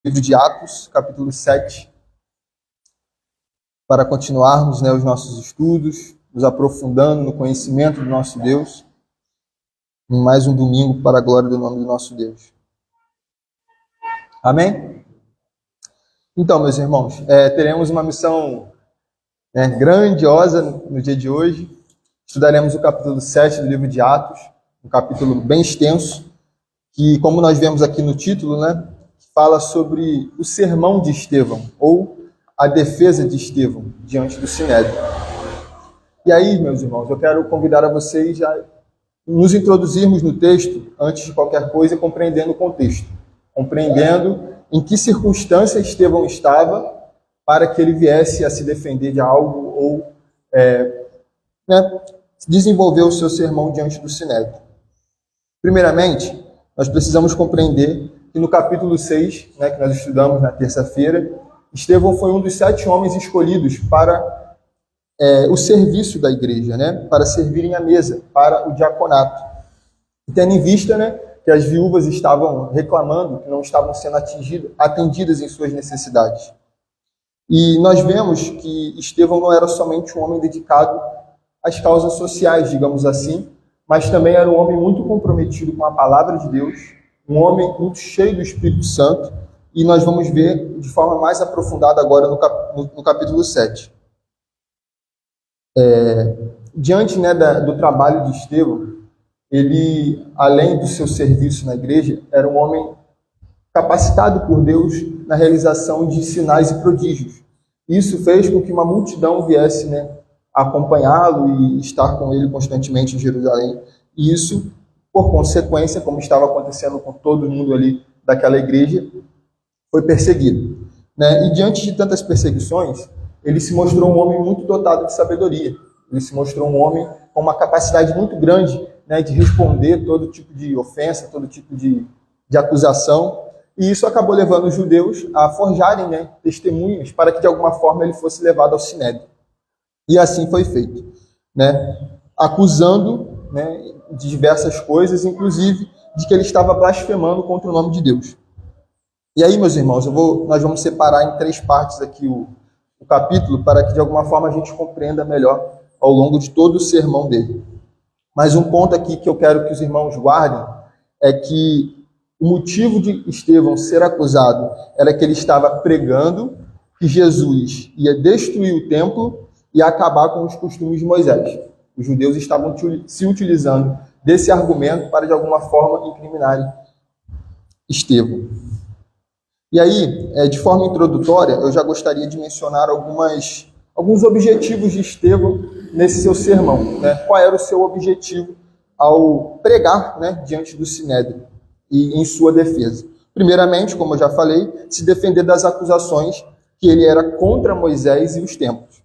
livro de Atos, capítulo 7, para continuarmos os nossos estudos, nos aprofundando no conhecimento do nosso Deus, em mais um domingo para a glória do nome do nosso Deus. Amém? Então, meus irmãos, teremos uma missão grandiosa no dia de hoje. Estudaremos o capítulo 7 do livro de Atos, um capítulo bem extenso, que, como nós vemos aqui no título, fala sobre o sermão de Estevão, ou a defesa de Estevão diante do Sinédrio. E aí, meus irmãos, eu quero convidar a vocês a nos introduzirmos no texto, antes de qualquer coisa, compreendendo o contexto, compreendendo em que circunstância Estevão estava para que ele viesse a se defender de algo ou desenvolver o seu sermão diante do Sinédrio. Primeiramente, nós precisamos compreender que no capítulo 6, que nós estudamos na terça-feira, Estevão foi um dos 7 homens escolhidos para o serviço da igreja, para servirem à mesa, para o diaconato. E tendo em vista que as viúvas estavam reclamando que não estavam sendo atendidas em suas necessidades. E nós vemos que Estevão não era somente um homem dedicado às causas sociais, digamos assim, mas também era um homem muito comprometido com a palavra de Deus, um homem muito cheio do Espírito Santo, e nós vamos ver de forma mais aprofundada agora no capítulo 7. Diante do trabalho de Estevão, ele, além do seu serviço na igreja, era um homem capacitado por Deus na realização de sinais e prodígios. Isso fez com que uma multidão viesse acompanhá-lo e estar com ele constantemente em Jerusalém. E isso, por consequência, como estava acontecendo com todo mundo ali daquela igreja, foi perseguido. E diante de tantas perseguições, ele se mostrou um homem muito dotado de sabedoria. Ele se mostrou um homem com uma capacidade muito grande de responder todo tipo de ofensa, todo tipo de acusação. E isso acabou levando os judeus a forjarem testemunhas para que, de alguma forma, ele fosse levado ao Sinédrio. E assim foi feito, acusando de diversas coisas, inclusive de que ele estava blasfemando contra o nome de Deus. E aí, meus irmãos, nós vamos separar em 3 partes aqui o capítulo, para que de alguma forma a gente compreenda melhor ao longo de todo o sermão dele. Mas um ponto aqui que eu quero que os irmãos guardem é que o motivo de Estevão ser acusado era que ele estava pregando que Jesus ia destruir o templo e acabar com os costumes de Moisés. Os judeus estavam se utilizando desse argumento para, de alguma forma, incriminarem Estevão. E aí, de forma introdutória, eu já gostaria de mencionar alguns objetivos de Estevão nesse seu sermão. Qual era o seu objetivo ao pregar diante do Sinédrio e em sua defesa? Primeiramente, como eu já falei, se defender das acusações que ele era contra Moisés e os templos.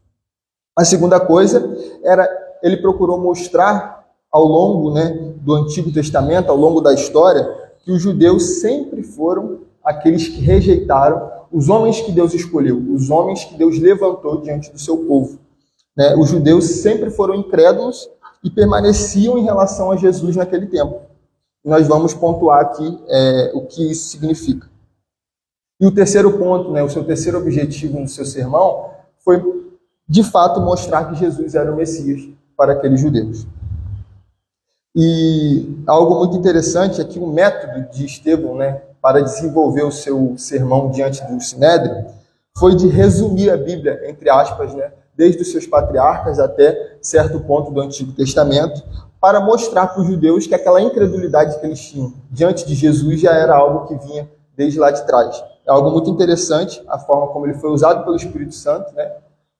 A segunda coisa era, ele procurou mostrar ao longo do Antigo Testamento, ao longo da história, que os judeus sempre foram aqueles que rejeitaram os homens que Deus escolheu, os homens que Deus levantou diante do seu povo. Os judeus sempre foram incrédulos e permaneciam em relação a Jesus naquele tempo. Nós vamos pontuar aqui o que isso significa. E o terceiro ponto, o seu terceiro objetivo no seu sermão, foi de fato mostrar que Jesus era o Messias para aqueles judeus. E algo muito interessante é que o método de Estevão, para desenvolver o seu sermão diante do Sinédrio, foi de resumir a Bíblia, entre aspas, desde os seus patriarcas até certo ponto do Antigo Testamento, para mostrar para os judeus que aquela incredulidade que eles tinham diante de Jesus já era algo que vinha desde lá de trás. É algo muito interessante a forma como ele foi usado pelo Espírito Santo,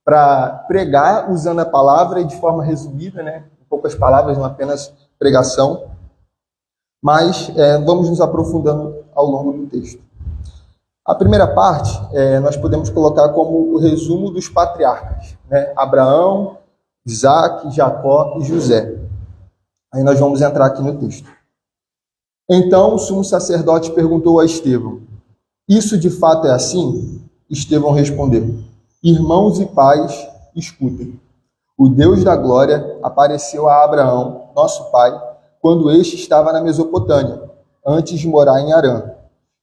para pregar usando a palavra e de forma resumida, em poucas palavras, não apenas pregação. Mas vamos nos aprofundando ao longo do texto. A primeira parte, nós podemos colocar como o resumo dos patriarcas, Abraão, Isaac, Jacó e José. Aí nós vamos entrar aqui no texto. Então o sumo sacerdote perguntou a Estevão: isso de fato é assim? Estevão respondeu: irmãos e pais, escutem. O Deus da glória apareceu a Abraão, nosso pai, quando este estava na Mesopotâmia, antes de morar em Harã.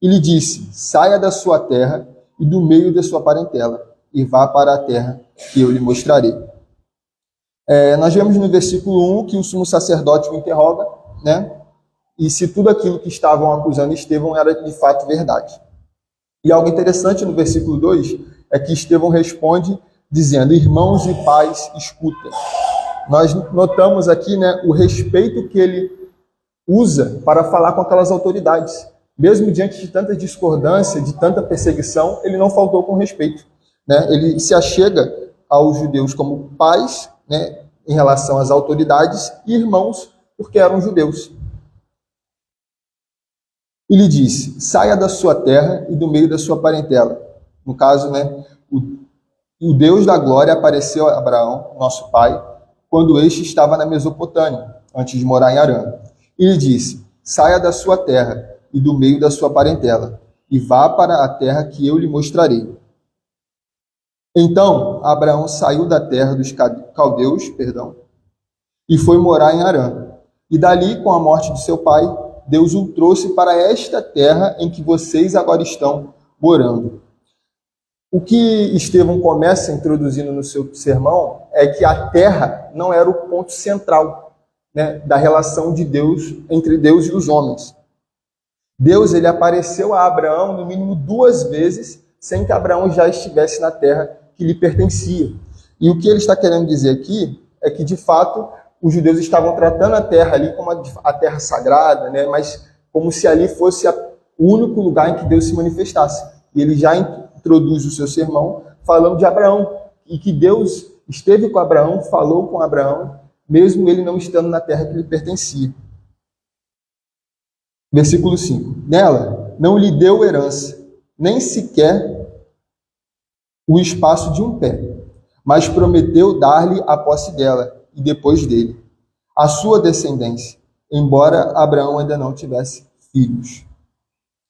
E lhe disse: saia da sua terra e do meio da sua parentela, e vá para a terra que eu lhe mostrarei. Nós vemos no versículo 1 que o sumo sacerdote o interroga, né? E se tudo aquilo que estavam acusando Estevão era de fato verdade. E algo interessante no versículo 2 é que Estevão responde dizendo: irmãos e pais, escutem. Nós notamos aqui, né, o respeito que ele usa para falar com aquelas autoridades. Mesmo diante de tanta discordância, de tanta perseguição, ele não faltou com respeito, né? Ele se achega aos judeus como pais, né, em relação às autoridades, e irmãos, porque eram judeus. E lhe disse: saia da sua terra e do meio da sua parentela. No caso, né, o Deus da glória apareceu a Abraão, nosso pai, quando este estava na Mesopotâmia, antes de morar em Harã. E lhe disse: saia da sua terra e do meio da sua parentela, e vá para a terra que eu lhe mostrarei. Então Abraão saiu da terra dos caldeus, e foi morar em Harã. E dali, com a morte de seu pai, Deus o trouxe para esta terra em que vocês agora estão morando. O que Estevão começa introduzindo no seu sermão é que a terra não era o ponto central, né, da relação de Deus, entre Deus e os homens. Deus, ele apareceu a Abraão no mínimo 2 vezes, sem que Abraão já estivesse na terra que lhe pertencia. E o que ele está querendo dizer aqui é que, de fato, os judeus estavam tratando a terra ali como a terra sagrada, né, mas como se ali fosse o único lugar em que Deus se manifestasse. E ele já introduz o seu sermão falando de Abraão, e que Deus esteve com Abraão, falou com Abraão, mesmo ele não estando na terra que lhe pertencia. Versículo 5. Nela não lhe deu herança, nem sequer o espaço de um pé, mas prometeu dar-lhe a posse dela, e depois dele, a sua descendência, embora Abraão ainda não tivesse filhos.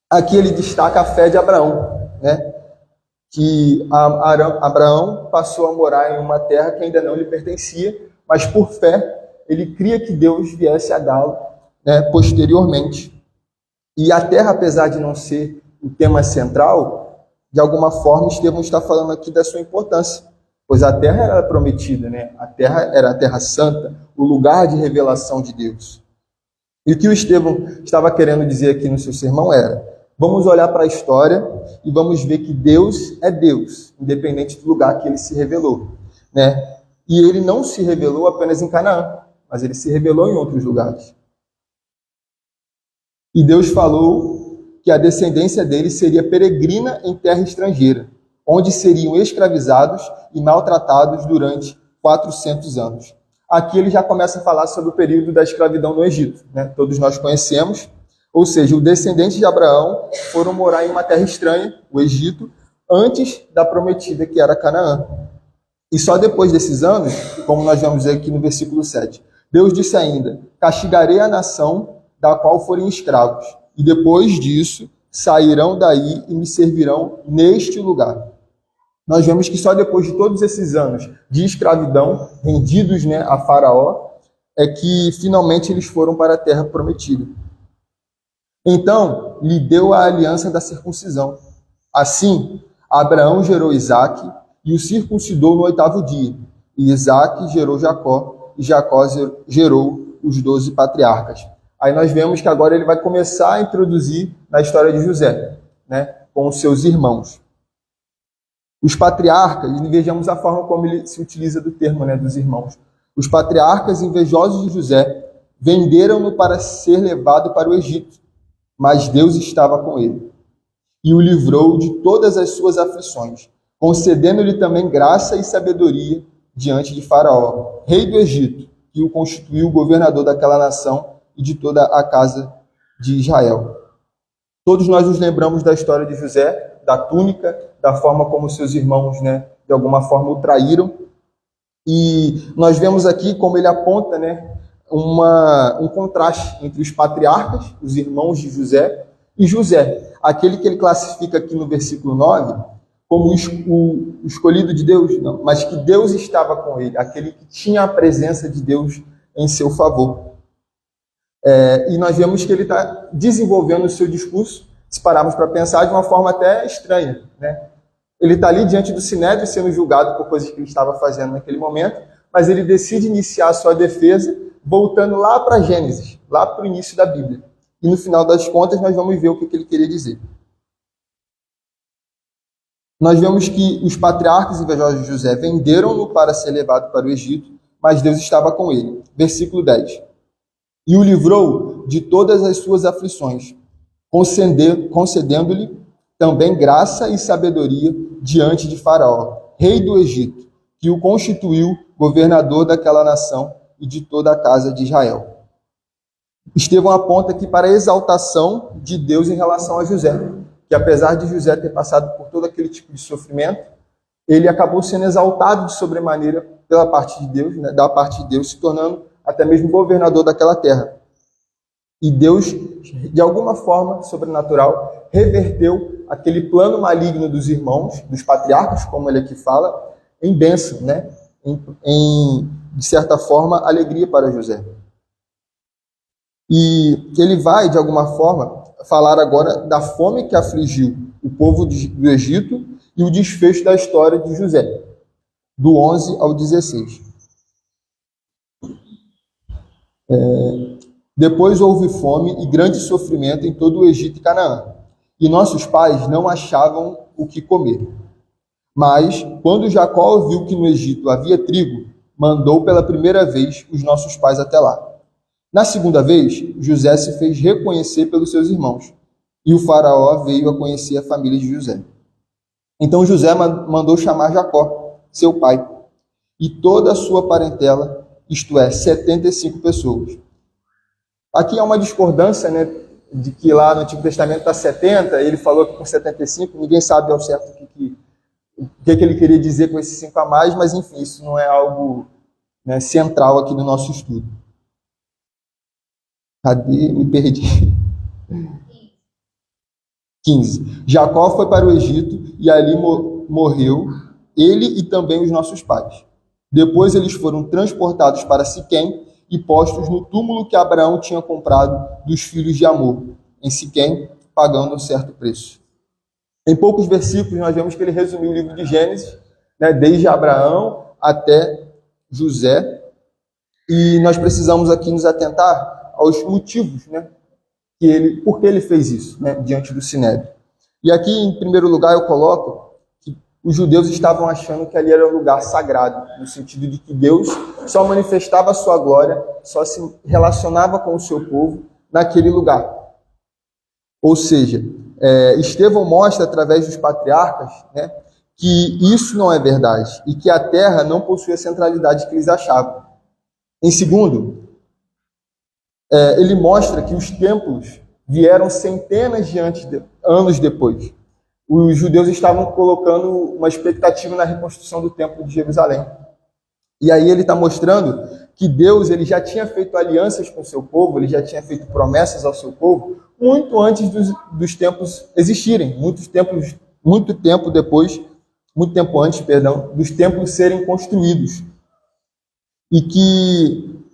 Aqui ele destaca a fé de Abraão, né? Que Abraão passou a morar em uma terra que ainda não lhe pertencia, mas por fé ele cria que Deus viesse a dá-lo, né, posteriormente. E a terra, apesar de não ser o tema central, de alguma forma Estevão está falando aqui da sua importância, pois a terra era prometida, né? A terra era a terra santa, o lugar de revelação de Deus. E o que o Estevão estava querendo dizer aqui no seu sermão era: vamos olhar para a história e vamos ver que Deus é Deus, independente do lugar que ele se revelou, né? E ele não se revelou apenas em Canaã, mas ele se revelou em outros lugares. E Deus falou que a descendência dele seria peregrina em terra estrangeira, onde seriam escravizados e maltratados durante 400 anos. Aqui ele já começa a falar sobre o período da escravidão no Egito, né? Todos nós conhecemos. Ou seja, os descendentes de Abraão foram morar em uma terra estranha, o Egito, antes da prometida, que era Canaã. E só depois desses anos, como nós vamos ver aqui no versículo 7, Deus disse ainda: castigarei a nação da qual forem escravos, e depois disso sairão daí e me servirão neste lugar. Nós vemos que só depois de todos esses anos de escravidão, rendidos, né, a Faraó, é que finalmente eles foram para a terra prometida. Então, lhe deu a aliança da circuncisão. Assim, Abraão gerou Isaque e o circuncidou no 8º dia. E Isaque gerou Jacó, e Jacó gerou os 12 patriarcas. Aí nós vemos que agora ele vai começar a introduzir na história de José, né, com os seus irmãos. Os patriarcas, e vejamos a forma como ele se utiliza do termo, né, dos irmãos. Os patriarcas, invejosos de José, venderam-no para ser levado para o Egito, mas Deus estava com ele e o livrou de todas as suas aflições, concedendo-lhe também graça e sabedoria diante de Faraó, rei do Egito, que o constituiu governador daquela nação e de toda a casa de Israel. Todos nós nos lembramos da história de José, da túnica, da forma como seus irmãos, né, de alguma forma o traíram. E nós vemos aqui como ele aponta, né, um contraste entre os patriarcas, os irmãos de José, e José, aquele que ele classifica aqui no versículo 9 como o escolhido de Deus, não, mas que Deus estava com ele, aquele que tinha a presença de Deus em seu favor. E nós vemos que ele está desenvolvendo o seu discurso, Se pararmos para pensar de uma forma até estranha, né? Ele está ali diante do Sinédrio sendo julgado por coisas que ele estava fazendo naquele momento, mas ele decide iniciar a sua defesa voltando lá para Gênesis, lá para o início da Bíblia. E no final das contas nós vamos ver o que ele queria dizer. Nós vemos que os patriarcas invejosos de José venderam-no para ser levado para o Egito, mas Deus estava com ele. Versículo 10. E o livrou de todas as suas aflições, concedendo-lhe também graça e sabedoria diante de Faraó, rei do Egito, que o constituiu governador daquela nação e de toda a casa de Israel. Estevão aponta aqui para a exaltação de Deus em relação a José, que apesar de José ter passado por todo aquele tipo de sofrimento, ele acabou sendo exaltado de sobremaneira pela parte de Deus, né, da parte de Deus, se tornando até mesmo governador daquela terra. E Deus, de alguma forma sobrenatural, reverteu aquele plano maligno dos irmãos, dos patriarcas, como ele aqui fala, em bênção, né? De certa forma, alegria para José. E ele vai, de alguma forma, falar agora da fome que afligiu o povo do Egito e o desfecho da história de José, do 11 ao 16. Depois houve fome e grande sofrimento em todo o Egito e Canaã, e nossos pais não achavam o que comer. Mas, quando Jacó viu que no Egito havia trigo, mandou pela primeira vez os nossos pais até lá. Na segunda vez, José se fez reconhecer pelos seus irmãos, e o faraó veio a conhecer a família de José. Então José mandou chamar Jacó, seu pai, e toda a sua parentela, isto é, 75 pessoas. Aqui há uma discordância, né, de que lá no Antigo Testamento está 70, ele falou que com 75, ninguém sabe ao certo o que ele queria dizer com esses 5 a mais, mas enfim, isso não é algo, né, central aqui no nosso estudo. Cadê? Me perdi. 15. Jacó foi para o Egito e ali morreu, ele e também os nossos pais. Depois eles foram transportados para Siquém e postos no túmulo que Abraão tinha comprado dos filhos de Amor, em Siquém, pagando um certo preço. Em poucos versículos nós vemos que ele resumiu o livro de Gênesis, né, desde Abraão até José, e nós precisamos aqui nos atentar aos motivos, né, por que ele fez isso, né, diante do Sinédrio. E aqui, em primeiro lugar, eu coloco que os judeus estavam achando que ali era um lugar sagrado, no sentido de que Deus só manifestava a sua glória, só se relacionava com o seu povo naquele lugar. Ou seja, Estevão mostra, através dos patriarcas, né, que isso não é verdade e que a terra não possui a centralidade que eles achavam. Em segundo, ele mostra que os templos vieram centenas de anos depois. Os judeus estavam colocando uma expectativa na reconstrução do templo de Jerusalém. E aí ele está mostrando que Deus ele já tinha feito alianças com o seu povo, ele já tinha feito promessas ao seu povo, muito antes dos templos existirem, muito tempo antes, dos templos serem construídos. E que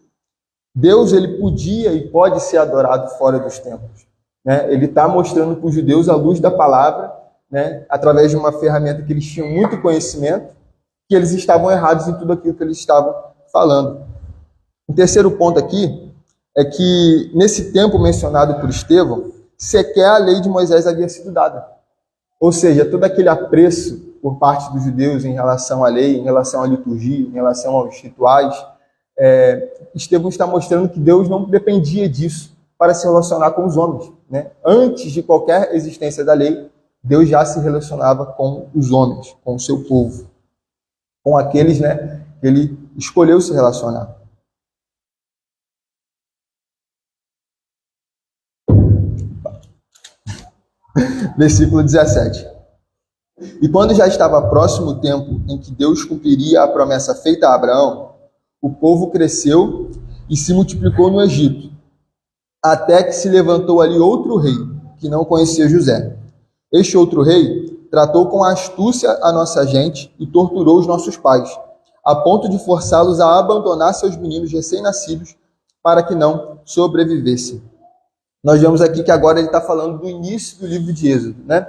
Deus ele podia e pode ser adorado fora dos templos, né? Ele está mostrando para os judeus a luz da palavra, né? Através de uma ferramenta que eles tinham muito conhecimento, que eles estavam errados em tudo aquilo que eles estavam falando. O terceiro ponto aqui é que nesse tempo mencionado por Estevão, sequer a lei de Moisés havia sido dada. Ou seja, todo aquele apreço por parte dos judeus em relação à lei, em relação à liturgia, em relação aos rituais, Estevão está mostrando que Deus não dependia disso para se relacionar com os homens, né? Antes de qualquer existência da lei, Deus já se relacionava com os homens, com o seu povo, com aqueles, né, que ele escolheu se relacionar. Versículo 17. E quando já estava próximo o tempo em que Deus cumpriria a promessa feita a Abraão, o povo cresceu e se multiplicou no Egito, até que se levantou ali outro rei, que não conhecia José. Este outro rei tratou com astúcia a nossa gente e torturou os nossos pais, a ponto de forçá-los a abandonar seus meninos recém-nascidos para que não sobrevivessem. Nós vemos aqui que agora ele está falando do início do livro de Êxodo, né?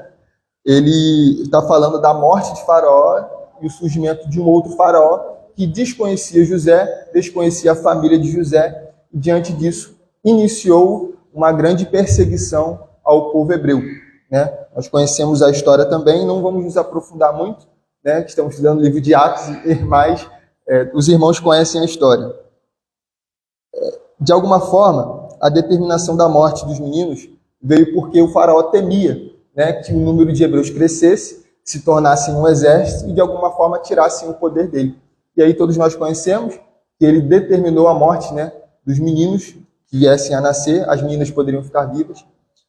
Ele está falando da morte de Faraó e o surgimento de um outro Faraó que desconhecia José, desconhecia a família de José, e diante disso iniciou uma grande perseguição ao povo hebreu, né? Nós conhecemos a história também, não vamos nos aprofundar muito, né? Estamos estudando o livro de Atos, mas os irmãos conhecem a história. De alguma forma, a determinação da morte dos meninos veio porque o faraó temia, né, que o número de hebreus crescesse, se tornassem um exército e de alguma forma tirassem o poder dele. E aí todos nós conhecemos que ele determinou a morte, né, dos meninos que viessem a nascer, as meninas poderiam ficar vivas,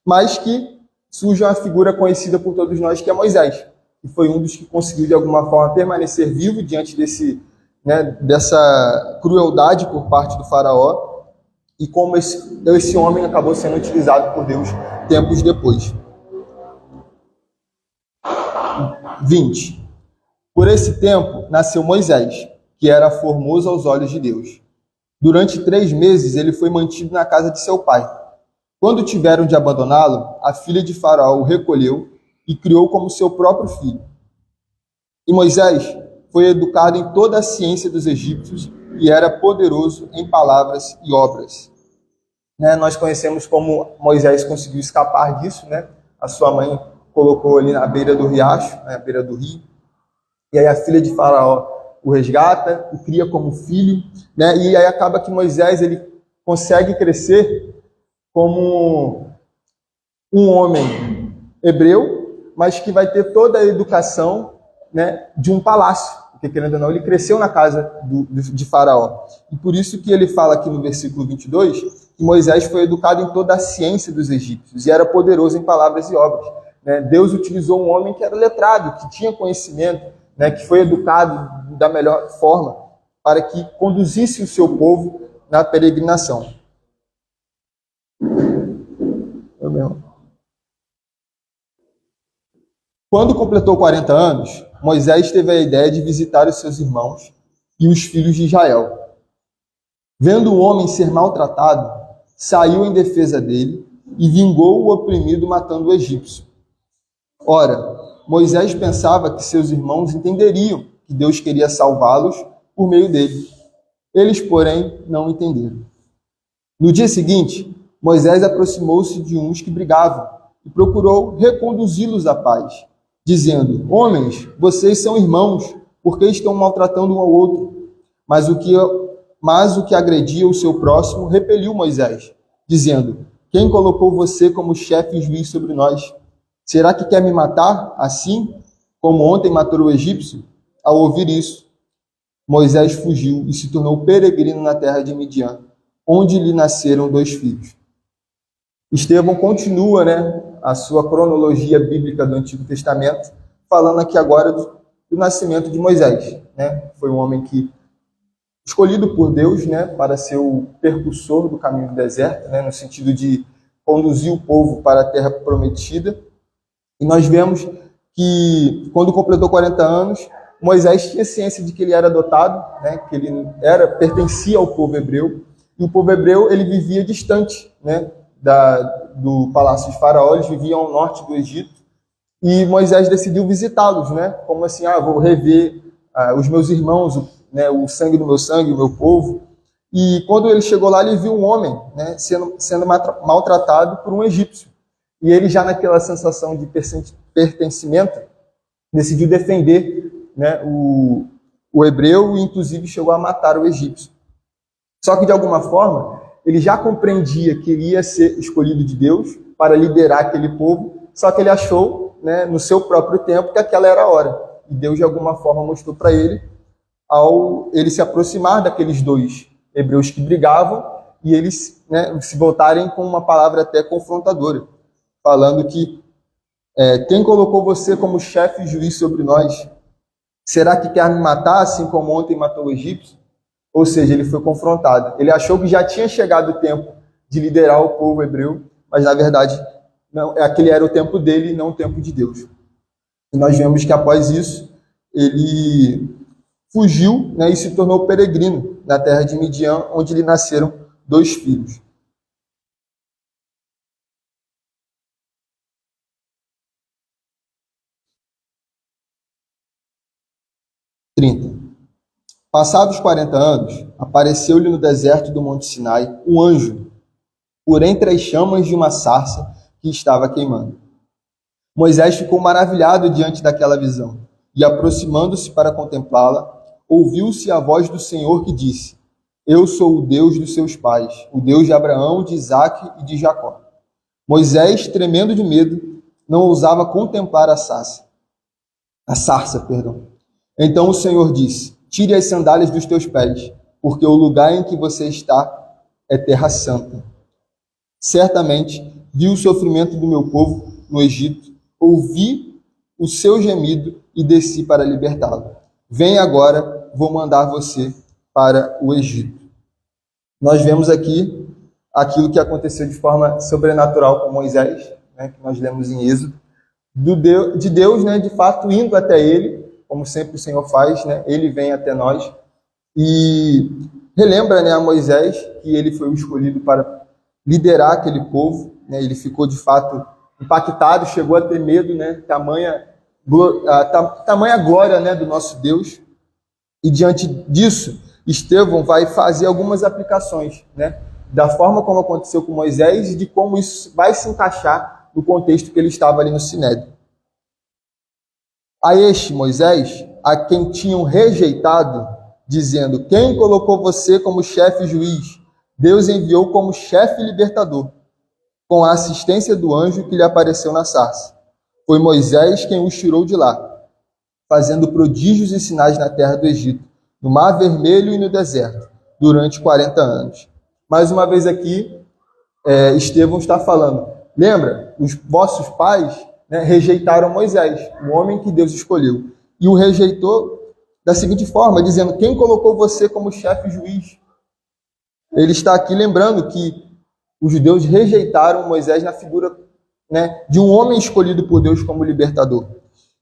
mas que surge uma figura conhecida por todos nós que é Moisés, que foi um dos que conseguiu de alguma forma permanecer vivo diante dessa crueldade por parte do faraó, e como esse homem acabou sendo utilizado por Deus tempos depois. 20. Por esse tempo nasceu Moisés, que era formoso aos olhos de Deus. Durante 3 meses ele foi mantido na casa de seu pai. Quando tiveram de abandoná-lo, a filha de Faraó o recolheu e criou como seu próprio filho. E Moisés foi educado em toda a ciência dos egípcios e era poderoso em palavras e obras. Né, nós conhecemos como Moisés conseguiu escapar disso, né? A sua mãe colocou ali na beira do riacho, na beira do rio, e aí a filha de Faraó o resgata, o cria como filho, né? E aí acaba que Moisés ele consegue crescer como um homem hebreu, mas que vai ter toda a educação, né, de um palácio, porque querendo ou não, ele cresceu na casa de Faraó. E por isso que ele fala aqui no versículo 22, que Moisés foi educado em toda a ciência dos egípcios e era poderoso em palavras e obras. Né? Deus utilizou um homem que era letrado, que tinha conhecimento, né, que foi educado da melhor forma para que conduzisse o seu povo na peregrinação. Quando completou 40 anos, Moisés teve a ideia de visitar os seus irmãos e os filhos de Israel. Vendo o homem ser maltratado, saiu em defesa dele e vingou o oprimido matando o egípcio. Ora, Moisés pensava que seus irmãos entenderiam que Deus queria salvá-los por meio dele. Eles, porém, não entenderam. No dia seguinte, Moisés aproximou-se de uns que brigavam e procurou reconduzi-los à paz, dizendo: Homens, vocês são irmãos, por que estão maltratando um ao outro? Mas o que agredia o seu próximo repeliu Moisés, dizendo: Quem colocou você como chefe e juiz sobre nós? Será que quer me matar, assim como ontem matou o egípcio? Ao ouvir isso, Moisés fugiu e se tornou peregrino na terra de Midian, onde lhe nasceram 2 filhos. Estevão continua, né, a sua cronologia bíblica do Antigo Testamento, falando aqui agora do nascimento de Moisés. Né? Foi um homem que escolhido por Deus, né, para ser o percussor do caminho do deserto, né, no sentido de conduzir o povo para a terra prometida. E nós vemos que, quando completou 40 anos, Moisés tinha ciência de que ele era adotado, né, que ele pertencia ao povo hebreu, e o povo hebreu ele vivia distante, né, do palácio de Faraó, eles viviam ao norte do Egito, e Moisés decidiu visitá-los, né, como assim, vou rever os meus irmãos, né, o sangue do meu sangue, o meu povo. E quando ele chegou lá, ele viu um homem, né, sendo maltratado por um egípcio. E ele, já naquela sensação de pertencimento, decidiu defender, né, o hebreu e, inclusive, chegou a matar o egípcio. Só que, de alguma forma, ele já compreendia que ele ia ser escolhido de Deus para liderar aquele povo, só que ele achou, né, no seu próprio tempo, que aquela era a hora. E Deus, de alguma forma, mostrou para ele, ao ele se aproximar daqueles 2 hebreus que brigavam, e eles, né, se voltarem com uma palavra até confrontadora, falando que quem colocou você como chefe e juiz sobre nós? Será que quer me matar, assim como ontem matou o egípcio? Ou seja, ele foi confrontado. Ele achou que já tinha chegado o tempo de liderar o povo hebreu, mas na verdade não, aquele era o tempo dele, não o tempo de Deus. E nós vemos que após isso, ele fugiu, né, e se tornou peregrino na terra de Midian, onde lhe nasceram 2 filhos. 30. Passados 40 anos, apareceu-lhe no deserto do Monte Sinai um anjo, por entre as chamas de uma sarça que estava queimando. Moisés ficou maravilhado diante daquela visão, e aproximando-se para contemplá-la, ouviu-se a voz do Senhor que disse: Eu sou o Deus dos seus pais, o Deus de Abraão, de Isaque e de Jacó. Moisés, tremendo de medo, não ousava contemplar a sarça. Então o Senhor disse: Tire as sandálias dos teus pés, porque o lugar em que você está é terra santa. Certamente vi o sofrimento do meu povo no Egito, ouvi o seu gemido e desci para libertá-lo. Venha agora, vou mandar você para o Egito. Nós vemos aqui aquilo que aconteceu de forma sobrenatural com Moisés, né, que nós lemos em Êxodo, de Deus, né, de fato, indo até ele, como sempre o Senhor faz, né, ele vem até nós e relembra, né, a Moisés que ele foi o escolhido para liderar aquele povo, né, ele ficou de fato impactado, chegou a ter medo, né, tamanha glória, né, do nosso Deus. E diante disso, Estevão vai fazer algumas aplicações, né, da forma como aconteceu com Moisés e de como isso vai se encaixar no contexto que ele estava ali no Sinédrio. A este Moisés, a quem tinham rejeitado, dizendo: Quem colocou você como chefe juiz? Deus enviou como chefe libertador, com a assistência do anjo que lhe apareceu na sarça. Foi Moisés quem os tirou de lá, fazendo prodígios e sinais na terra do Egito, no Mar Vermelho e no deserto, durante 40 anos. Mais uma vez aqui, Estevão está falando: lembra, os vossos pais, né, rejeitaram Moisés, o homem que Deus escolheu, e o rejeitou da seguinte forma, dizendo: Quem colocou você como chefe juiz? Ele está aqui lembrando que os judeus rejeitaram Moisés na figura, né, de um homem escolhido por Deus como libertador.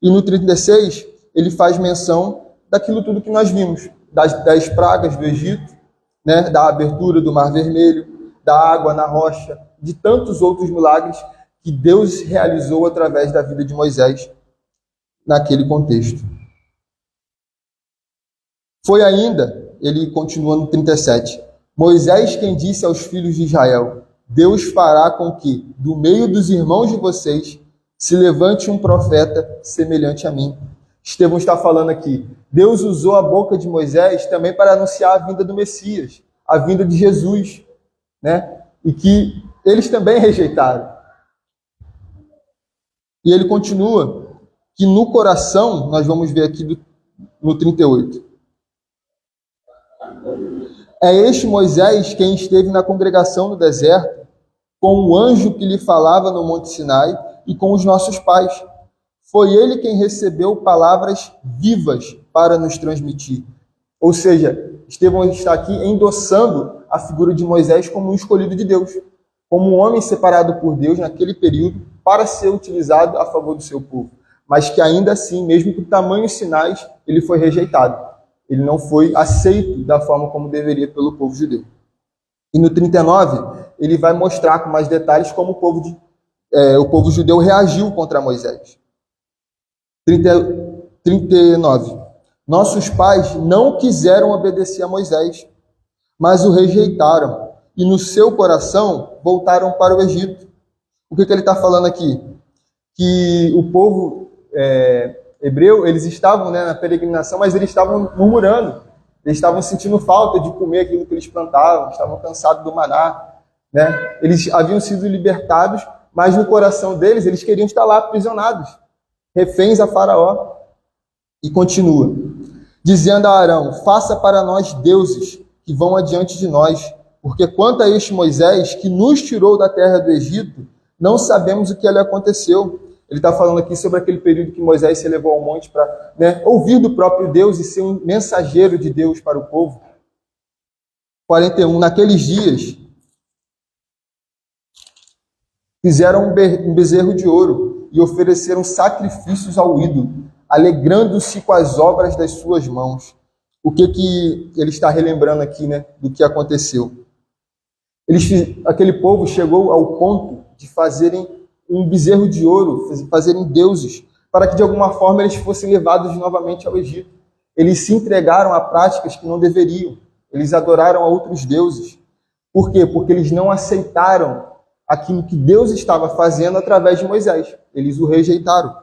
E no 36, ele faz menção daquilo tudo que nós vimos, das pragas do Egito, né, da abertura do Mar Vermelho, da água na rocha, de tantos outros milagres que Deus realizou através da vida de Moisés naquele contexto. Foi ainda, ele continua no 37, Moisés quem disse aos filhos de Israel: Deus fará com que, do meio dos irmãos de vocês, se levante um profeta semelhante a mim. Estevão está falando aqui, Deus usou a boca de Moisés também para anunciar a vinda do Messias, a vinda de Jesus, né? E que eles também rejeitaram. E ele continua que no coração, nós vamos ver aqui no 38, é este Moisés quem esteve na congregação no deserto, com o anjo que lhe falava no Monte Sinai e com os nossos pais. Foi ele quem recebeu palavras vivas para nos transmitir. Ou seja, Estevão está aqui endossando a figura de Moisés como um escolhido de Deus, como um homem separado por Deus naquele período para ser utilizado a favor do seu povo. Mas que ainda assim, mesmo com tamanhos sinais, ele foi rejeitado. Ele não foi aceito da forma como deveria pelo povo judeu. E no 39, ele vai mostrar com mais detalhes como o povo judeu reagiu contra Moisés. 39. Nossos pais não quiseram obedecer a Moisés, mas o rejeitaram, e no seu coração voltaram para o Egito. O que ele está falando aqui? Que o povo hebreu, eles estavam, né, na peregrinação, mas eles estavam murmurando, eles estavam sentindo falta de comer aquilo que eles plantavam, estavam cansados do maná, né? Eles haviam sido libertados, mas no coração deles, eles queriam estar lá aprisionados, reféns a Faraó. E continua, dizendo a Arão: faça para nós deuses que vão adiante de nós, porque quanto a este Moisés, que nos tirou da terra do Egito, não sabemos o que lhe aconteceu. Ele está falando aqui sobre aquele período que Moisés se elevou ao monte para, né, ouvir do próprio Deus e ser um mensageiro de Deus para o povo. 41. Naqueles dias, fizeram um bezerro de ouro e ofereceram sacrifícios ao ídolo, alegrando-se com as obras das suas mãos. O que ele está relembrando aqui, né, do que aconteceu? Aquele povo chegou ao ponto de fazerem um bezerro de ouro, fazerem deuses, para que de alguma forma eles fossem levados novamente ao Egito. eles se entregaram a práticas que não deveriam. Eles adoraram a outros deuses. Por quê? Porque eles não aceitaram aquilo que Deus estava fazendo através de Moisés. Eles o rejeitaram.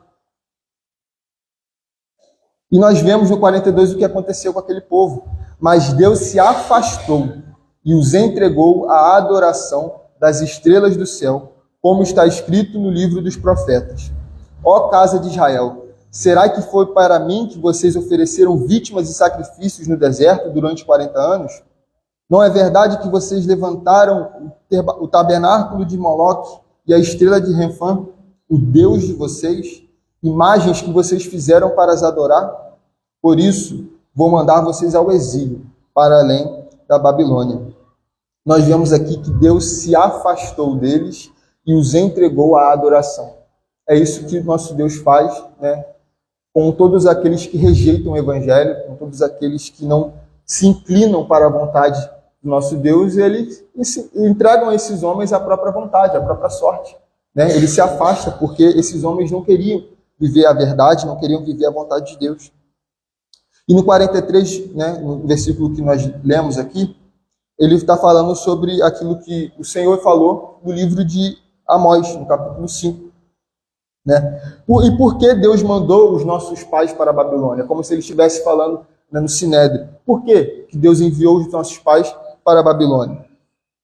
E nós vemos no 42 o que aconteceu com aquele povo. Mas Deus se afastou e os entregou à adoração das estrelas do céu, como está escrito no livro dos profetas. Ó casa de Israel, será que foi para mim que vocês ofereceram vítimas e sacrifícios no deserto durante 40 anos? Não é verdade que vocês levantaram o tabernáculo de Moloque e a estrela de Renfã, o Deus de vocês, imagens que vocês fizeram para as adorar? Por isso, vou mandar vocês ao exílio, para além da Babilônia. Nós vemos aqui que Deus se afastou deles e os entregou à adoração. É isso que nosso Deus faz, né, com todos aqueles que rejeitam o Evangelho, com todos aqueles que não se inclinam para a vontade do nosso Deus, eles entregam a esses homens a própria vontade, a própria sorte. Né? Ele se afasta porque esses homens não queriam viver a verdade, não queriam viver a vontade de Deus. E no 43, né, no versículo que nós lemos aqui, ele está falando sobre aquilo que o Senhor falou no livro de Amós, no capítulo 5. Né? E por que Deus mandou os nossos pais para a Babilônia? Como se ele estivesse falando, né, no Sinédrio. Por que Deus enviou os nossos pais para a Babilônia?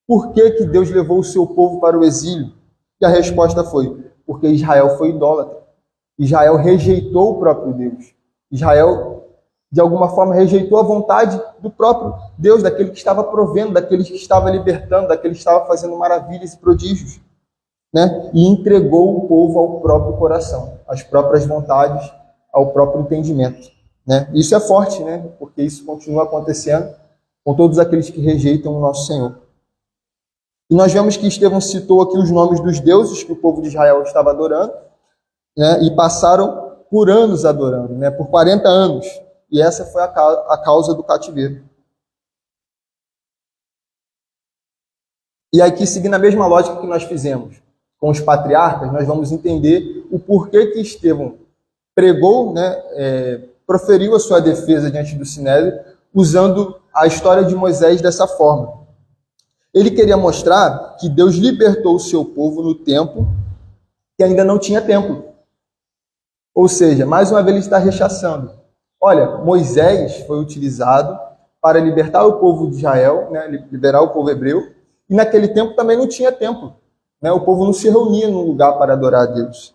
Por que Deus levou o seu povo para o exílio? E a resposta foi, porque Israel foi idólatra. Israel rejeitou o próprio Deus. Israel, de alguma forma, rejeitou a vontade do próprio Deus, daquele que estava provendo, daquele que estava libertando, daquele que estava fazendo maravilhas e prodígios, né? E entregou o povo ao próprio coração, às próprias vontades, ao próprio entendimento, né? Isso é forte, né? Porque isso continua acontecendo com todos aqueles que rejeitam o nosso Senhor. E nós vemos que Estevão citou aqui os nomes dos deuses que o povo de Israel estava adorando, né? E passaram por anos adorando, né? Por 40 anos. E essa foi a causa do cativeiro. E aqui, seguindo a mesma lógica que nós fizemos com os patriarcas, nós vamos entender o porquê que Estevão pregou, né, proferiu a sua defesa diante do Sinédrio, usando a história de Moisés dessa forma. Ele queria mostrar que Deus libertou o seu povo no tempo que ainda não tinha templo. Ou seja, mais uma vez ele está rechaçando. Olha, Moisés foi utilizado para libertar o povo de Israel, né, liberar o povo hebreu, e naquele tempo também não tinha templo. Né, o povo não se reunia num lugar para adorar a Deus.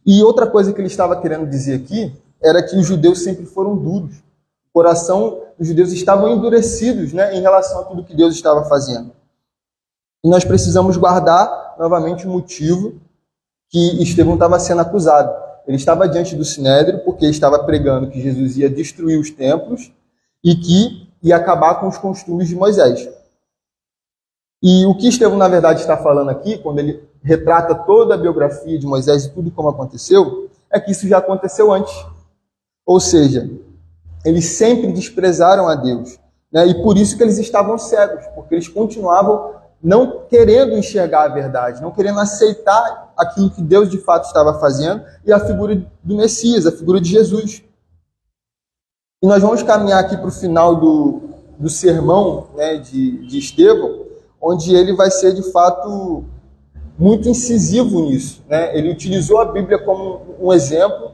E outra coisa que ele estava querendo dizer aqui era que os judeus sempre foram duros. O coração dos judeus estavam endurecidos, né, em relação a tudo que Deus estava fazendo. E nós precisamos guardar novamente o motivo que Estevão estava sendo acusado. Ele estava diante do Sinédrio porque estava pregando que Jesus ia destruir os templos e que ia acabar com os costumes de Moisés. E o que Estevão, na verdade, está falando aqui, quando ele retrata toda a biografia de Moisés e tudo como aconteceu, é que isso já aconteceu antes. Ou seja, eles sempre desprezaram a Deus. Né? E por isso que eles estavam cegos, porque eles continuavam não querendo enxergar a verdade, não querendo aceitar aquilo que Deus de fato estava fazendo e a figura do Messias, a figura de Jesus. E nós vamos caminhar aqui para o final do sermão, né, de Estevão, onde ele vai ser de fato muito incisivo nisso. Né? Ele utilizou a Bíblia como um exemplo,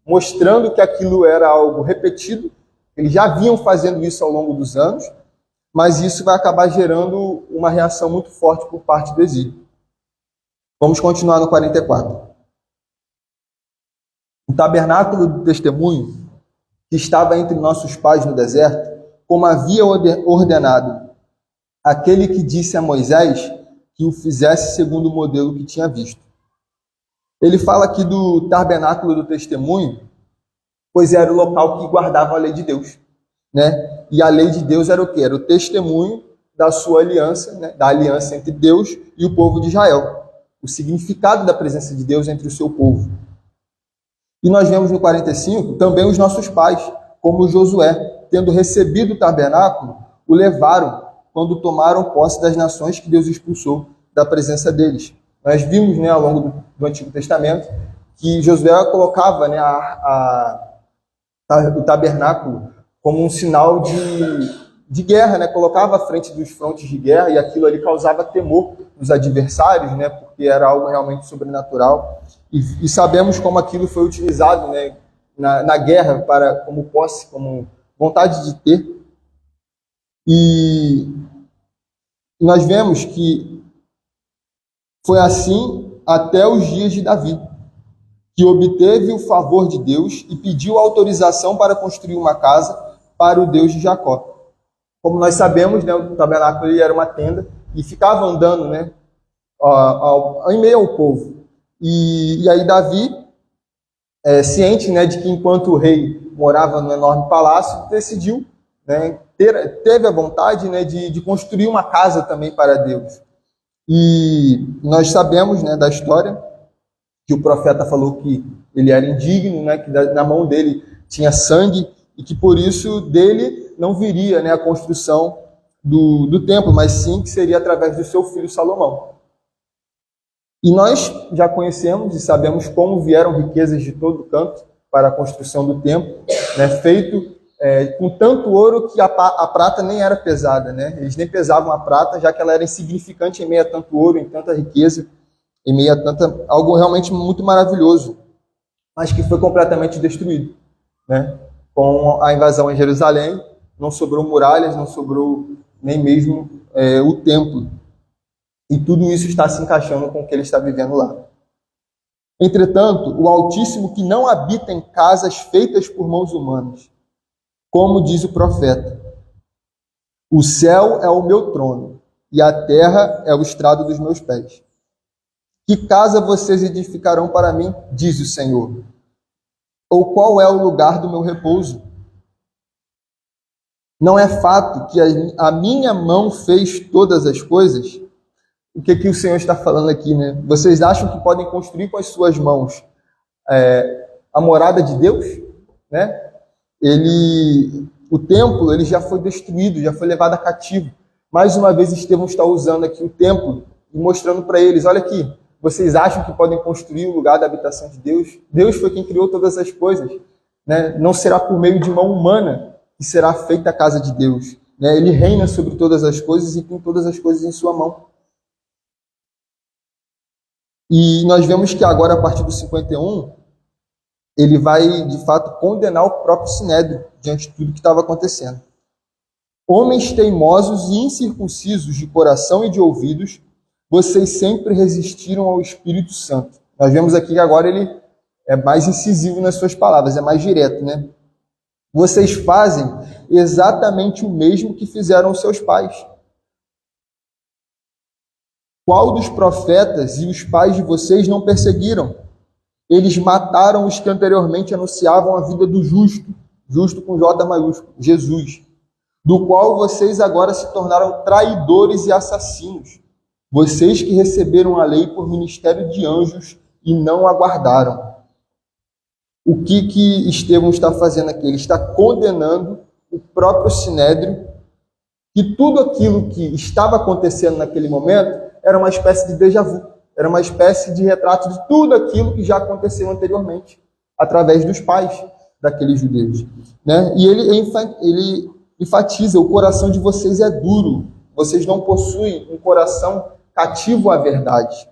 mostrando que aquilo era algo repetido. Eles já vinham fazendo isso ao longo dos anos, mas isso vai acabar gerando uma reação muito forte por parte do exílio. Vamos continuar no 44. O tabernáculo do testemunho, que estava entre nossos pais no deserto, como havia ordenado aquele que disse a Moisés que o fizesse segundo o modelo que tinha visto. Ele fala aqui do tabernáculo do testemunho, pois era o local que guardava a lei de Deus. Né? E a lei de Deus era o quê? Era o testemunho da sua aliança, né? Da aliança entre Deus e o povo de Israel. O significado da presença de Deus entre o seu povo. E nós vemos no 45 também os nossos pais, como Josué, tendo recebido o tabernáculo, o levaram quando tomaram posse das nações que Deus expulsou da presença deles. Nós vimos, né, ao longo do Antigo Testamento que Josué colocava, né, o tabernáculo como um sinal de guerra, né? Colocava à frente dos frontes de guerra, e aquilo ali causava temor nos adversários, né? Porque era algo realmente sobrenatural. E sabemos como aquilo foi utilizado, né? Na guerra como posse, como vontade de ter. E nós vemos que foi assim até os dias de Davi, que obteve o favor de Deus e pediu autorização para construir uma casa para o Deus de Jacó. Como nós sabemos, né, o tabernáculo era uma tenda e ficava andando, né, em meio ao povo. E aí Davi, ciente, né, de que enquanto o rei morava no enorme palácio, decidiu, né, teve a vontade, né, de construir uma casa também para Deus. E nós sabemos, né, da história que o profeta falou que ele era indigno, né, que na mão dele tinha sangue, e que por isso dele não viria, né, a construção do templo, mas sim que seria através do seu filho Salomão. E nós já conhecemos e sabemos como vieram riquezas de todo canto para a construção do templo, né, feito com tanto ouro que a prata nem era pesada, né? Eles nem pesavam a prata, já que ela era insignificante em meio a tanto ouro, em tanta riqueza, em meio a algo realmente muito maravilhoso, mas que foi completamente destruído, né? Com a invasão em Jerusalém, não sobrou muralhas, não sobrou nem mesmo o templo. E tudo isso está se encaixando com o que ele está vivendo lá. Entretanto, o Altíssimo, que não habita em casas feitas por mãos humanas, como diz o profeta: o céu é o meu trono, e a terra é o estrado dos meus pés. Que casa vocês edificarão para mim, diz o Senhor? Ou qual é o lugar do meu repouso? Não é fato que a minha mão fez todas as coisas? O que o Senhor está falando aqui, né? Vocês acham que podem construir com as suas mãos a morada de Deus, né? O templo ele já foi destruído, já foi levado a cativo. Mais uma vez, Estevão está usando aqui o templo e mostrando para eles: olha aqui, vocês acham que podem construir o lugar da habitação de Deus? Deus foi quem criou todas as coisas, né? Não será por meio de mão humana que será feita a casa de Deus, né? Ele reina sobre todas as coisas e tem todas as coisas em sua mão. E nós vemos que agora, a partir do 51, ele vai, de fato, condenar o próprio Sinédrio diante de tudo que estava acontecendo. Homens teimosos e incircuncisos de coração e de ouvidos, vocês sempre resistiram ao Espírito Santo. Nós vemos aqui que agora ele é mais incisivo nas suas palavras, é mais direto, né? Vocês fazem exatamente o mesmo que fizeram os seus pais. Qual dos profetas e os pais de vocês não perseguiram? Eles mataram os que anteriormente anunciavam a vida do justo, justo com J maiúsculo, Jesus, do qual vocês agora se tornaram traidores e assassinos. Vocês que receberam a lei por ministério de anjos e não aguardaram. O que Estevão está fazendo aqui? Ele está condenando o próprio Sinédrio, que tudo aquilo que estava acontecendo naquele momento era uma espécie de déjà vu, era uma espécie de retrato de tudo aquilo que já aconteceu anteriormente, através dos pais daqueles judeus, né? E ele enfatiza: o coração de vocês é duro, vocês não possuem um coração cativo à verdade.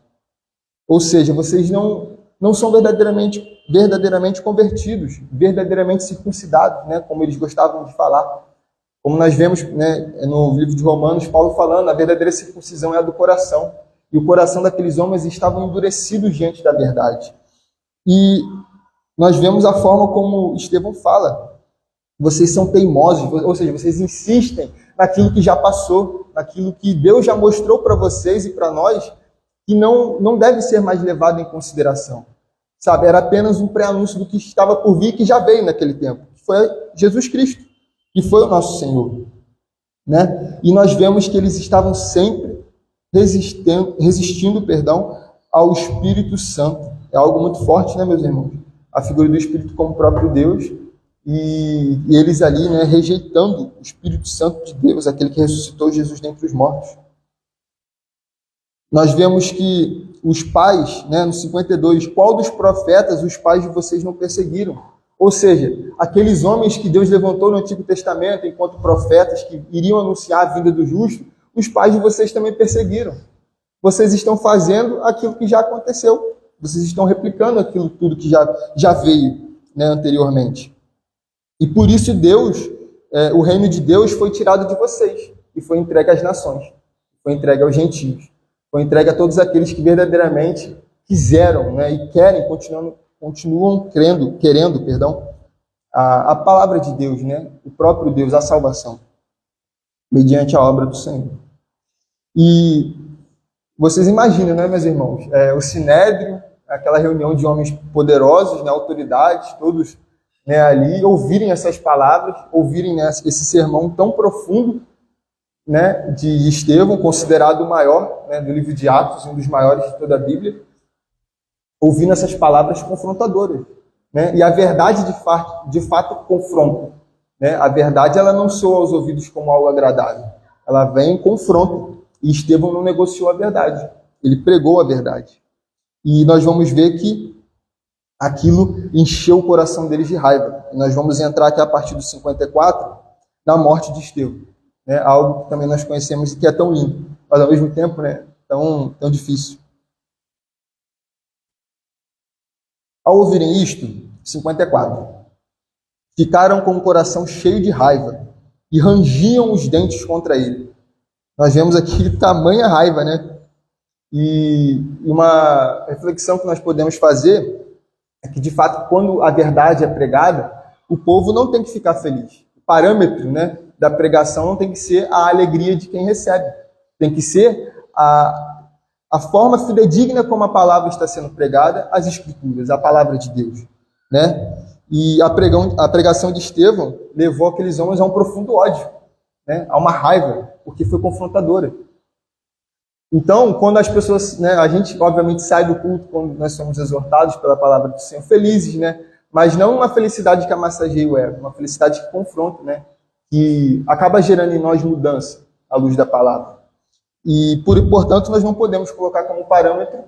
Ou seja, vocês não são verdadeiramente convertidos, verdadeiramente circuncidados, né? Como eles gostavam de falar. Como nós vemos, né, no livro de Romanos, Paulo falando: a verdadeira circuncisão é a do coração. E o coração daqueles homens estavam endurecidos diante da verdade. E nós vemos a forma como Estevão fala: vocês são teimosos, ou seja, vocês insistem naquilo que já passou, naquilo que Deus já mostrou para vocês e para nós, que não deve ser mais levado em consideração. Sabe, era apenas um pré-anúncio do que estava por vir, que já veio naquele tempo, que foi Jesus Cristo, que foi o nosso Senhor, né? E nós vemos que eles estavam sempre resistindo ao Espírito Santo. É algo muito forte, né, meus irmãos? A figura do Espírito como próprio Deus, e eles ali, né, rejeitando o Espírito Santo de Deus, aquele que ressuscitou Jesus dentre os mortos. Nós vemos que os pais, né, no 52, qual dos profetas os pais de vocês não perseguiram? Ou seja, aqueles homens que Deus levantou no Antigo Testamento enquanto profetas que iriam anunciar a vinda do justo, os pais de vocês também perseguiram. Vocês estão fazendo aquilo que já aconteceu. Vocês estão replicando aquilo tudo que já veio, né, anteriormente. E por isso o reino de Deus foi tirado de vocês e foi entregue às nações, foi entregue aos gentios, foi entregue a todos aqueles que verdadeiramente quiseram, né, e querem, continuam querendo, a palavra de Deus, né, o próprio Deus, a salvação, mediante a obra do Senhor. E vocês imaginam, né, meus irmãos, o Sinédrio, aquela reunião de homens poderosos, né, autoridades, todos, né, ali, ouvirem essas palavras, ouvirem, né, esse sermão tão profundo, né, de Estevão, considerado o maior, né, do livro de Atos, um dos maiores de toda a Bíblia, ouvindo essas palavras confrontadoras, né, e a verdade de fato confronta, né, a verdade ela não soa aos ouvidos como algo agradável, ela vem em confronto, e Estevão não negociou a verdade, ele pregou a verdade, e nós vamos ver que aquilo encheu o coração deles de raiva. E nós vamos entrar aqui a partir do 54, na morte de Estevão. Né? Algo que também nós conhecemos e que é tão lindo, mas ao mesmo tempo, né, tão difícil. Ao ouvirem isto, 54, ficaram com o coração cheio de raiva e rangiam os dentes contra ele. Nós vemos aqui tamanha raiva, né? E uma reflexão que nós podemos fazer é que, de fato, quando a verdade é pregada, o povo não tem que ficar feliz. O parâmetro, né, da pregação não tem que ser a alegria de quem recebe. Tem que ser a forma fidedigna como a palavra está sendo pregada, as Escrituras, a palavra de Deus. Né? E a pregação de Estevão levou aqueles homens a um profundo ódio, né, a uma raiva, porque foi confrontadora. Então, quando as pessoas, né, a gente obviamente sai do culto quando nós somos exortados pela palavra do Senhor, felizes, né? Mas não uma felicidade que amassageia o ego, uma felicidade que confronta, né? Que acaba gerando em nós mudança à luz da palavra. E, portanto, nós não podemos colocar como parâmetro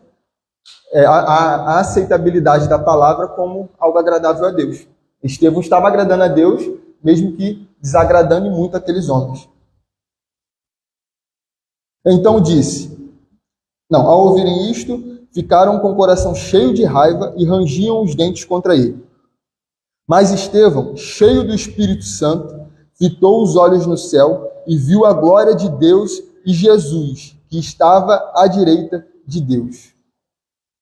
a aceitabilidade da palavra como algo agradável a Deus. Estevão estava agradando a Deus, mesmo que desagradando muito aqueles homens. Então ao ouvirem isto, ficaram com o coração cheio de raiva e rangiam os dentes contra ele. Mas Estevão, cheio do Espírito Santo, fitou os olhos no céu e viu a glória de Deus e Jesus, que estava à direita de Deus.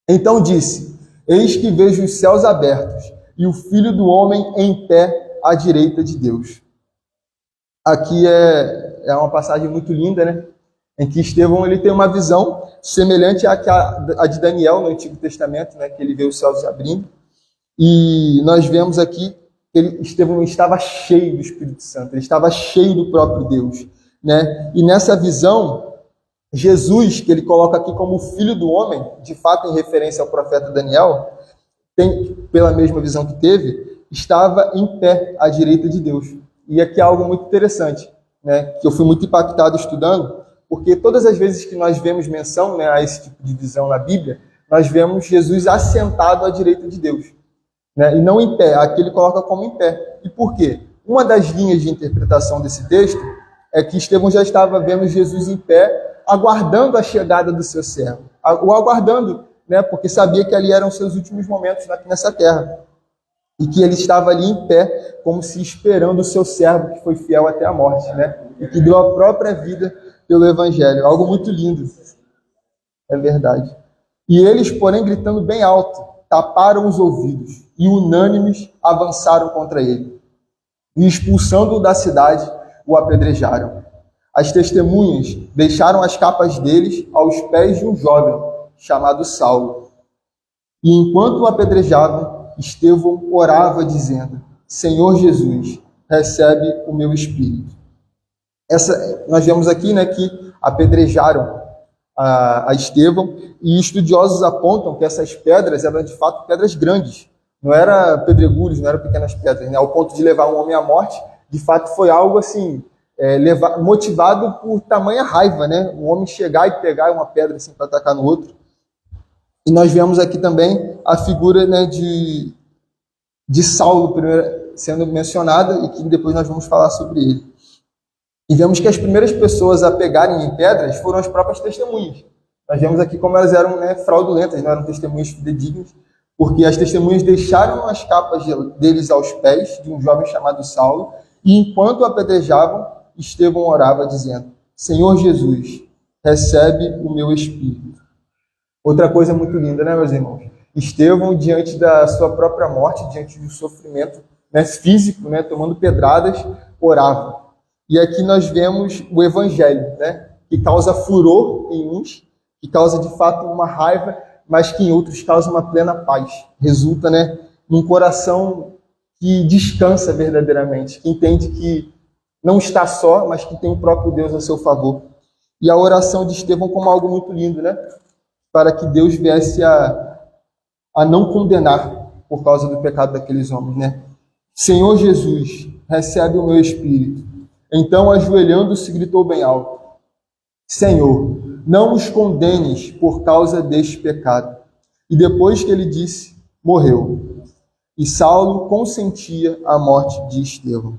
Então disse: Eis que vejo os céus abertos e o Filho do Homem em pé à direita de Deus. Aqui é uma passagem muito linda, né? Em que Estevão ele tem uma visão semelhante à de Daniel no Antigo Testamento, né, que ele vê os céus abrindo. E nós vemos aqui que Estevão estava cheio do Espírito Santo, ele estava cheio do próprio Deus. Né? E nessa visão, Jesus, que ele coloca aqui como o Filho do Homem, de fato em referência ao profeta Daniel, pela mesma visão que teve, estava em pé à direita de Deus. E aqui é algo muito interessante, né, que eu fui muito impactado estudando, porque todas as vezes que nós vemos menção, né, a esse tipo de visão na Bíblia, nós vemos Jesus assentado à direita de Deus, né, e não em pé. Aqui ele coloca como em pé. E por quê? Uma das linhas de interpretação desse texto é que Estevão já estava vendo Jesus em pé, aguardando a chegada do seu servo. O aguardando, né, porque sabia que ali eram seus últimos momentos nessa terra. E que ele estava ali em pé, como se esperando o seu servo que foi fiel até a morte, né, e que deu a própria vida pelo Evangelho. Algo muito lindo. É verdade. E eles, porém, gritando bem alto, taparam os ouvidos e, unânimes, avançaram contra ele. E, expulsando-o da cidade, o apedrejaram. As testemunhas deixaram as capas deles aos pés de um jovem chamado Saulo. E, enquanto o apedrejavam, Estevão orava, dizendo: Senhor Jesus, recebe o meu espírito. Nós vemos aqui, né, que apedrejaram a Estevão, e estudiosos apontam que essas pedras eram de fato pedras grandes, não eram pedregulhos, não eram pequenas pedras, né, ao ponto de levar um homem à morte. De fato foi algo assim, motivado por tamanha raiva, né, o homem chegar e pegar uma pedra assim, para atacar no outro. E nós vemos aqui também a figura, né, de de Saulo primeiro sendo mencionada e que depois nós vamos falar sobre ele. E vemos que as primeiras pessoas a pegarem em pedras foram as próprias testemunhas. Nós vemos aqui como elas eram, né, fraudulentas, não eram testemunhas fidedignas, porque as testemunhas deixaram as capas deles aos pés de um jovem chamado Saulo, e enquanto o apedrejavam, Estevão orava dizendo: Senhor Jesus, recebe o meu espírito. Outra coisa muito linda, né, meus irmãos? Estevão, diante da sua própria morte, diante do sofrimento, né, físico, né, tomando pedradas, orava. E aqui nós vemos o evangelho, né, que causa furor em uns, que causa de fato uma raiva, mas que em outros causa uma plena paz. Resulta, né, num coração que descansa verdadeiramente, que entende que não está só, mas que tem o próprio Deus a seu favor. E a oração de Estevão como algo muito lindo, né, para que Deus viesse a não condenar por causa do pecado daqueles homens, né? Senhor Jesus, recebe o meu espírito. Então, ajoelhando-se, gritou bem alto: Senhor, não os condenes por causa deste pecado. E depois que ele disse, morreu. E Saulo consentia a morte de Estevão.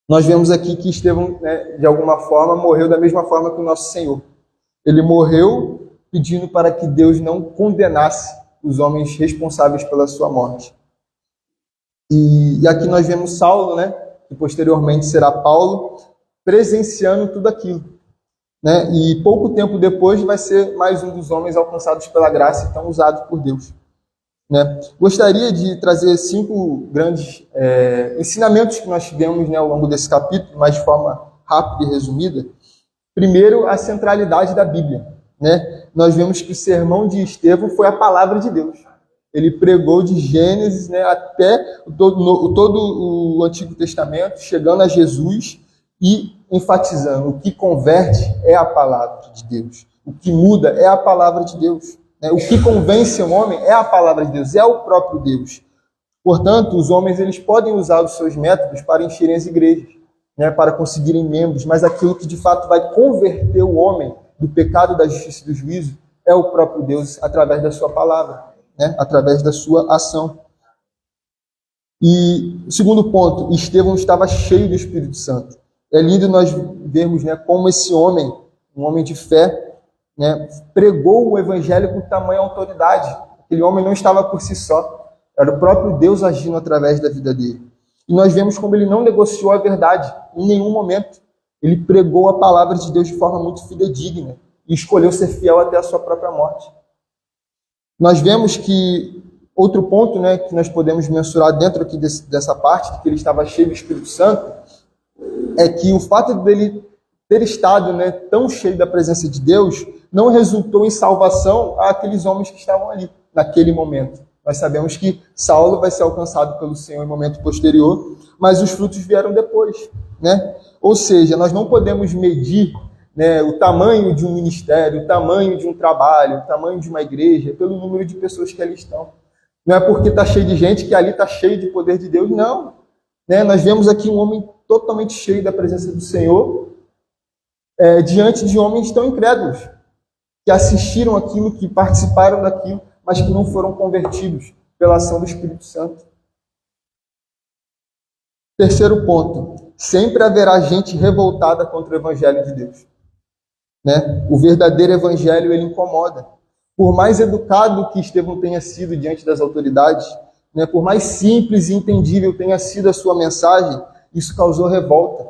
Nós vemos aqui que Estevão, né, de alguma forma, morreu da mesma forma que o nosso Senhor. Ele morreu pedindo para que Deus não condenasse os homens responsáveis pela sua morte. E aqui nós vemos Saulo, né, que posteriormente será Paulo, presenciando tudo aquilo, né? E pouco tempo depois vai ser mais um dos homens alcançados pela graça e tão usado por Deus, né? Gostaria de trazer 5 grandes ensinamentos que nós tivemos, né, ao longo desse capítulo, mas de forma rápida e resumida. Primeiro, a centralidade da Bíblia, né? Nós vemos que o sermão de Estevão foi a palavra de Deus. Ele pregou de Gênesis, né, até todo o Antigo Testamento, chegando a Jesus e enfatizando: o que converte é a palavra de Deus. O que muda é a palavra de Deus. O que convence o homem é a palavra de Deus, é o próprio Deus. Portanto, os homens eles podem usar os seus métodos para encherem as igrejas, né, para conseguirem membros, mas aquilo que de fato vai converter o homem do pecado, da justiça e do juízo é o próprio Deus através da sua palavra, né, através da sua ação. E segundo ponto, Estevão estava cheio do Espírito Santo. É lindo nós vermos, né, como esse homem, um homem de fé, né, pregou o evangelho com tamanha autoridade. Aquele homem não estava por si só, era o próprio Deus agindo através da vida dele. E nós vemos como ele não negociou a verdade em nenhum momento. Ele pregou a palavra de Deus de forma muito fidedigna e escolheu ser fiel até a sua própria morte. Nós vemos que outro ponto, né, que nós podemos mensurar dentro aqui dessa parte, de que ele estava cheio do Espírito Santo, é que o fato dele ter estado, né, tão cheio da presença de Deus não resultou em salvação àqueles homens que estavam ali, naquele momento. Nós sabemos que Saulo vai ser alcançado pelo Senhor em momento posterior, mas os frutos vieram depois, né? Ou seja, nós não podemos medir, né, o tamanho de um ministério, o tamanho de um trabalho, o tamanho de uma igreja, pelo número de pessoas que ali estão. Não é porque está cheio de gente que ali está cheio de poder de Deus, não. Né? Nós vemos aqui um homem totalmente cheio da presença do Senhor, diante de homens tão incrédulos, que assistiram aquilo, que participaram daquilo, mas que não foram convertidos pela ação do Espírito Santo. Terceiro ponto, sempre haverá gente revoltada contra o Evangelho de Deus. Né? O verdadeiro Evangelho, ele incomoda. Por mais educado que Estevão tenha sido diante das autoridades, né, por mais simples e entendível tenha sido a sua mensagem, isso causou revolta.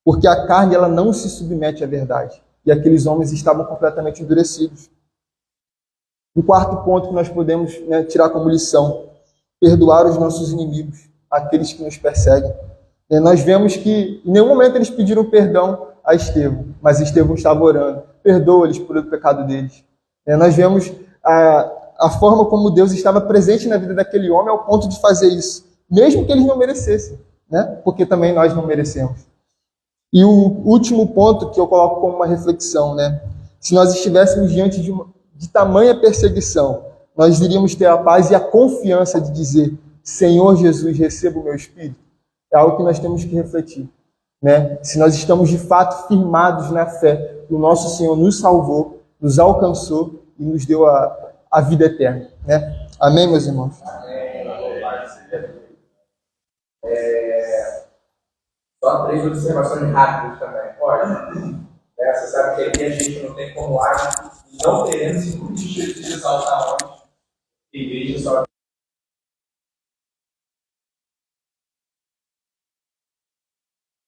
Porque a carne ela não se submete à verdade. E aqueles homens estavam completamente endurecidos. Um quarto ponto que nós podemos, né, tirar como lição: perdoar os nossos inimigos, aqueles que nos perseguem. Nós vemos que em nenhum momento eles pediram perdão a Estevão, mas Estevão estava orando: perdoa-lhes por o pecado deles. Nós vemos a forma como Deus estava presente na vida daquele homem ao ponto de fazer isso, mesmo que eles não merecessem, né? Porque também nós não merecemos. E o último ponto que eu coloco como uma reflexão, né? Se nós estivéssemos diante de tamanha perseguição, nós iríamos ter a paz e a confiança de dizer: Senhor Jesus, receba o meu espírito. É algo que nós temos que refletir, né? Se nós estamos de fato firmados na fé, o nosso Senhor nos salvou, nos alcançou e nos deu a vida eterna, né? Amém, meus irmãos? Amém. Só 3 observações rápidas também. Olha, você sabe que aqui a gente não tem como agir e não queremos incluir exaltar homens. Igreja só